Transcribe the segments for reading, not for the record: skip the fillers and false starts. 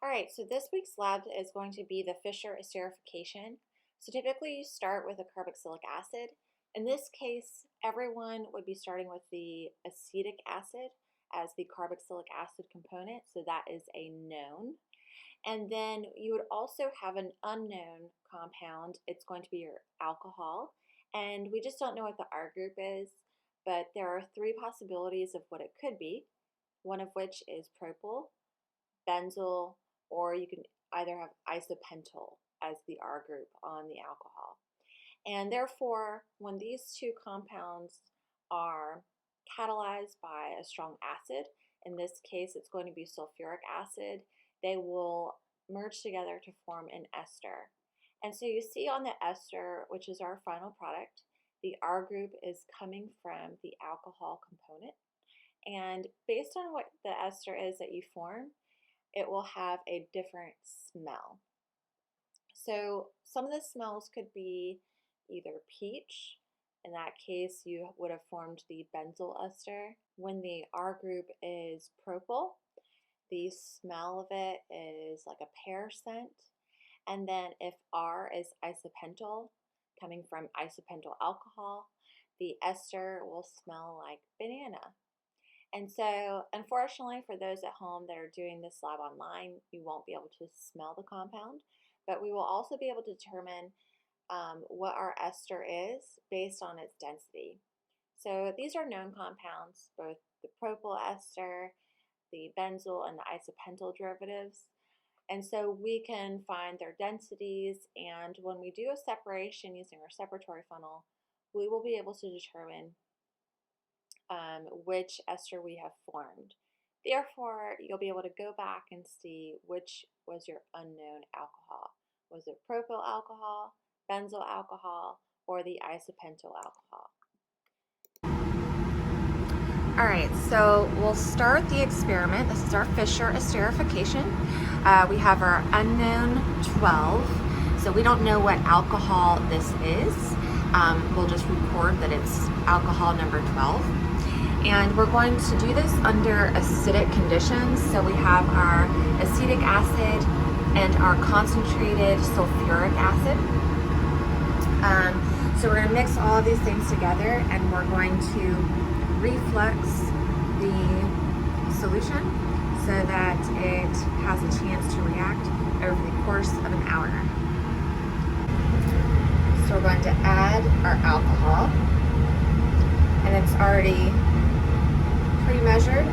All right, so this week's lab is going to be the Fischer Esterification. So typically you start with a carboxylic acid. In this case, everyone would be starting with the acetic acid as the carboxylic acid component, so that is a known. And then you would also have an unknown compound. It's going to be your alcohol, and we just don't know what the R group is, but there are three possibilities of what it could be, one of which is propyl, benzyl, or you can either have isopentyl as the R group on the alcohol. And therefore, when these two compounds are catalyzed by a strong acid, in this case it's going to be sulfuric acid, they will merge together to form an ester. And so you see on the ester, which is our final product, the R group is coming from the alcohol component. And based on what the ester is that you form, it will have a different smell. So some of the smells could be either peach. In that case, you would have formed the benzyl ester. When the R group is propyl, the smell of it is like a pear scent. And then if R is isopentyl, coming from isopentyl alcohol, the ester will smell like banana. And so, unfortunately, for those at home that are doing this lab online, you won't be able to smell the compound, but we will also be able to determine what our ester is based on its density. So these are known compounds, both the propyl ester, the benzyl, and the isopentyl derivatives. And so we can find their densities, and when we do a separation using our separatory funnel, we will be able to determine which ester we have formed. Therefore, you'll be able to go back and see which was your unknown alcohol. Was it propyl alcohol, benzyl alcohol, or the isopentyl alcohol? All right, so we'll start the experiment. This is our Fischer Esterification. We have our unknown 12, so we don't know what alcohol this is. We'll just record that it's alcohol number 12. And we're going to do this under acidic conditions. So we have our acetic acid and our concentrated sulfuric acid. So we're going to mix all of these things together, and we're going to reflux the solution so that it has a chance to react over the course of an hour. So we're going to add our alcohol, and it's already pre-measured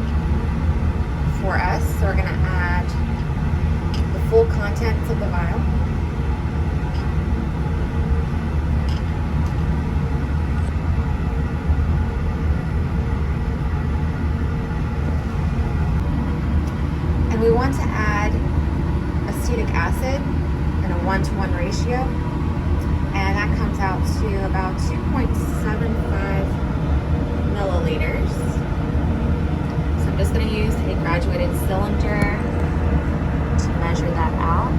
for us. So we're going to add the full contents of the vial. And we want to add acetic acid in a 1-to-1 ratio, and that comes out to about 2.75 milliliters. I'm just going to use a graduated cylinder to measure that out.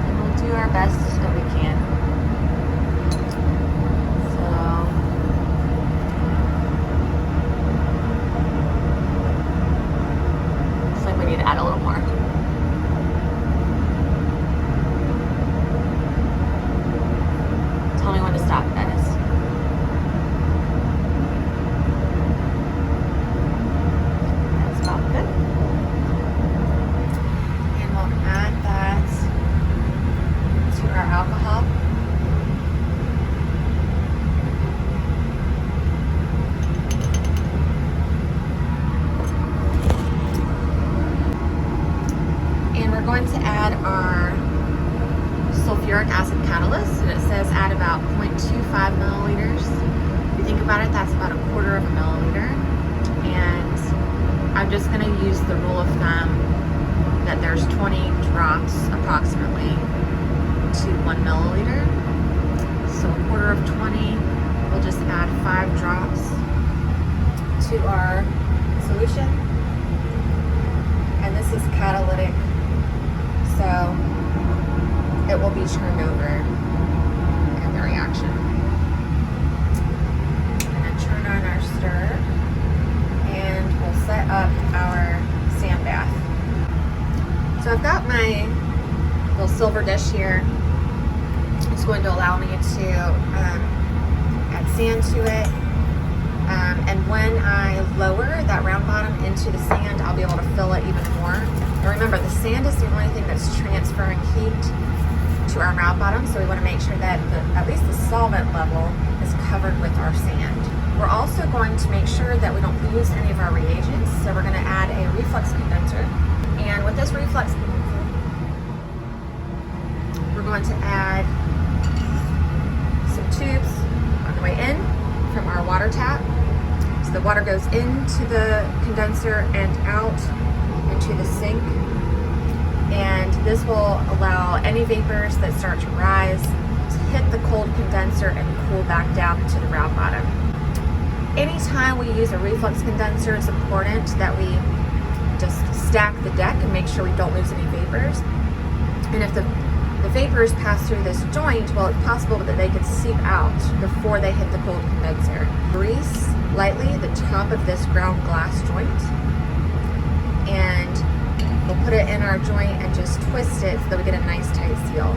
And we'll do our best that we can. So, looks like we need to add a little more. Tell me when to stop, Dennis. That's about good. And we'll add that to our alcohol. And we're going to add our sulfuric acid catalyst, and it says add about 0.25 milliliters. If you think about it, that's about a quarter of a milliliter. And I'm just going to use the rule of thumb that there's 20 drops approximately to 1 milliliter. So a quarter of 20, we'll just add 5 drops to our solution. And this is catalytic, so it will be turned over in the reaction. And then got my little silver dish here. It's going to allow me to add sand to it. And when I lower that round bottom into the sand, I'll be able to fill it even more. And remember, the sand is the only thing that's transferring heat to our round bottom, so we want to make sure that at least the solvent level is covered with our sand. We're also going to make sure that we don't lose any of our reagents, so we're going to add a reflux condenser. And with this reflux condenser, we're going to add some tubes on the way in from our water tap. So the water goes into the condenser and out into the sink. And this will allow any vapors that start to rise to hit the cold condenser and cool back down to the round bottom. Anytime we use a reflux condenser, it's important that we just stack the deck and make sure we don't lose any vapors. And if the vapors pass through this joint, well, it's possible that they could seep out before they hit the cold condenser. Grease lightly the top of this ground glass joint, and we'll put it in our joint and just twist it so that we get a nice tight seal.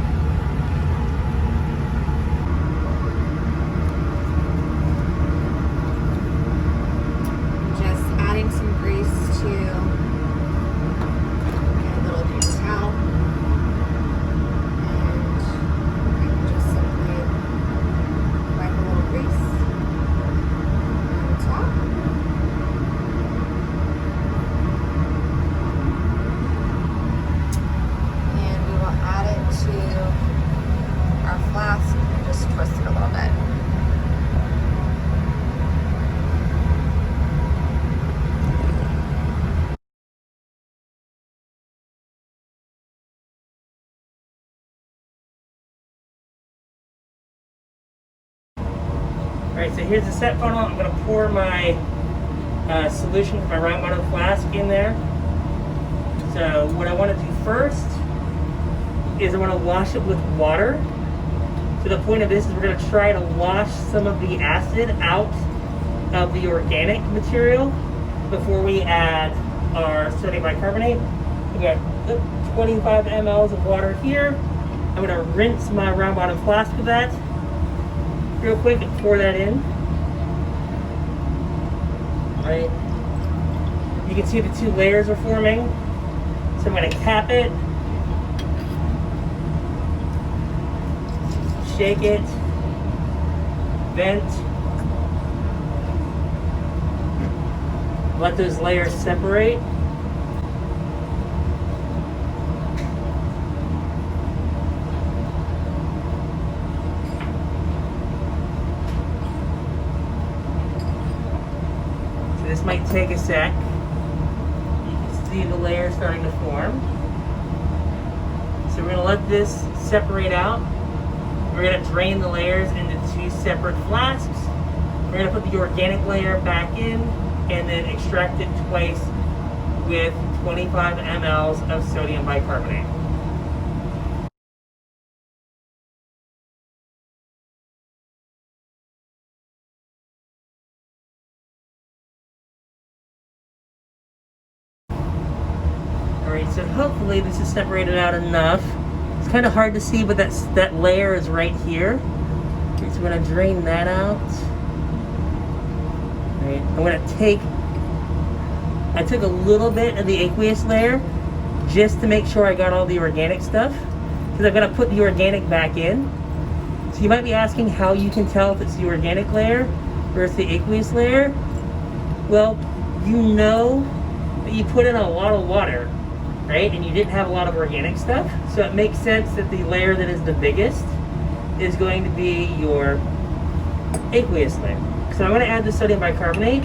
Just adding some grease to a little paper towel. Alright, so here's the set funnel. I'm going to pour my solution from my round bottom flask in there. So what I want to do first is I want to wash it with water. So the point of this is we're going to try to wash some of the acid out of the organic material before we add our sodium bicarbonate. We got 25 mLs of water here. I'm going to rinse my round bottom flask with that real quick and pour that in. Right. You can see the two layers are forming. So I'm going to cap it, shake it, vent, let those layers separate. This might take a sec. You can see the layers starting to form. So we're going to let this separate out. We're going to drain the layers into two separate flasks. We're going to put the organic layer back in and then extract it twice with 25 mLs of sodium bicarbonate. Alright, so hopefully this is separated out enough. It's kind of hard to see, but that layer is right here. Okay, so we're going to drain that out. Alright, I took a little bit of the aqueous layer just to make sure I got all the organic stuff, because I'm going to put the organic back in. So you might be asking how you can tell if it's the organic layer versus the aqueous layer. Well, you know that you put in a lot of water, right? And you didn't have a lot of organic stuff. So it makes sense that the layer that is the biggest is going to be your aqueous layer. So I'm going to add the sodium bicarbonate.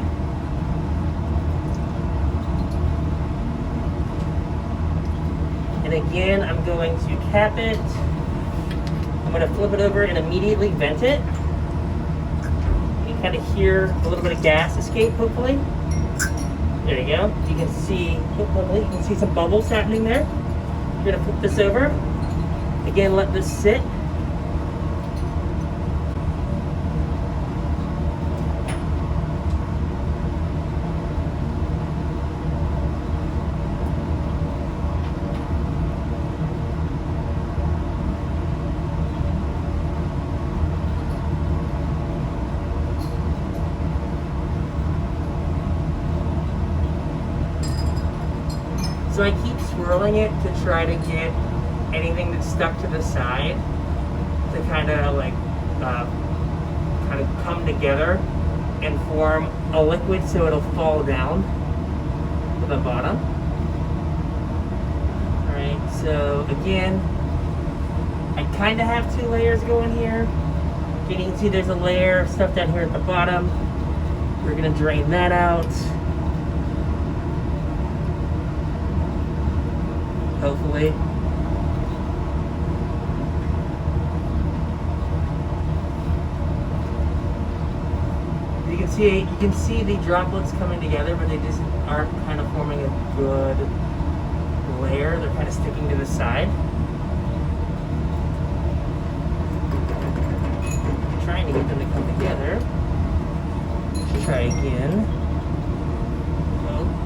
And again, I'm going to cap it. I'm going to flip it over and immediately vent it. You can kind of hear a little bit of gas escape, hopefully. There you go. You can see some bubbles happening there. We're going to flip this over. Again, let this sit. swirling it to try to get anything that's stuck to the side to kind of like come together and form a liquid so it'll fall down to the bottom. Alright, so again, I kind of have 2 layers going here. You can see there's a layer of stuff down here at the bottom. We're going to drain that out. Hopefully. You can see the droplets coming together, but they just aren't kind of forming a good layer. They're kind of sticking to the side. I'm trying to get them to come together. Let's try again. No.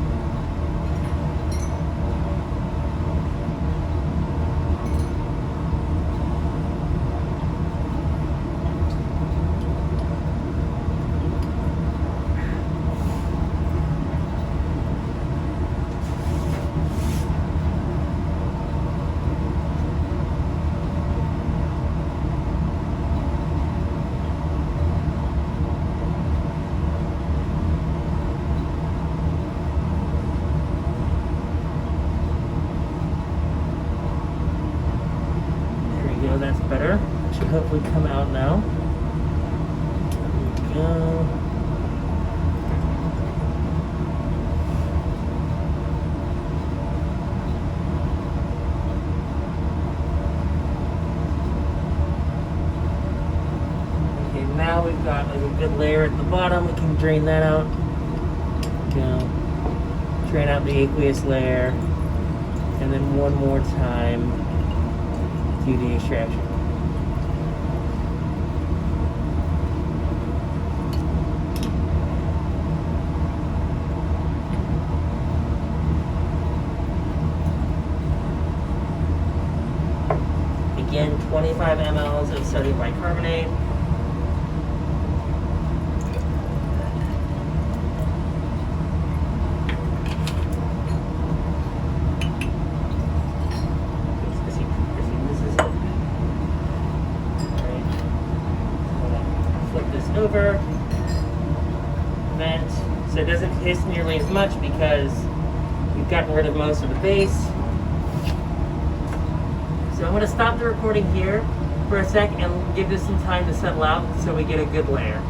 That's better. Should hopefully come out now. There we go. Okay, now we've got like a good layer at the bottom. We can drain that out. There we go. Drain out the aqueous layer, and then one more time. Do the extraction. Again, 25 mLs of sodium bicarbonate. Over, vent, so it doesn't hiss nearly as much because we've gotten rid of most of the base. So I'm going to stop the recording here for a sec and give this some time to settle out so we get a good layer.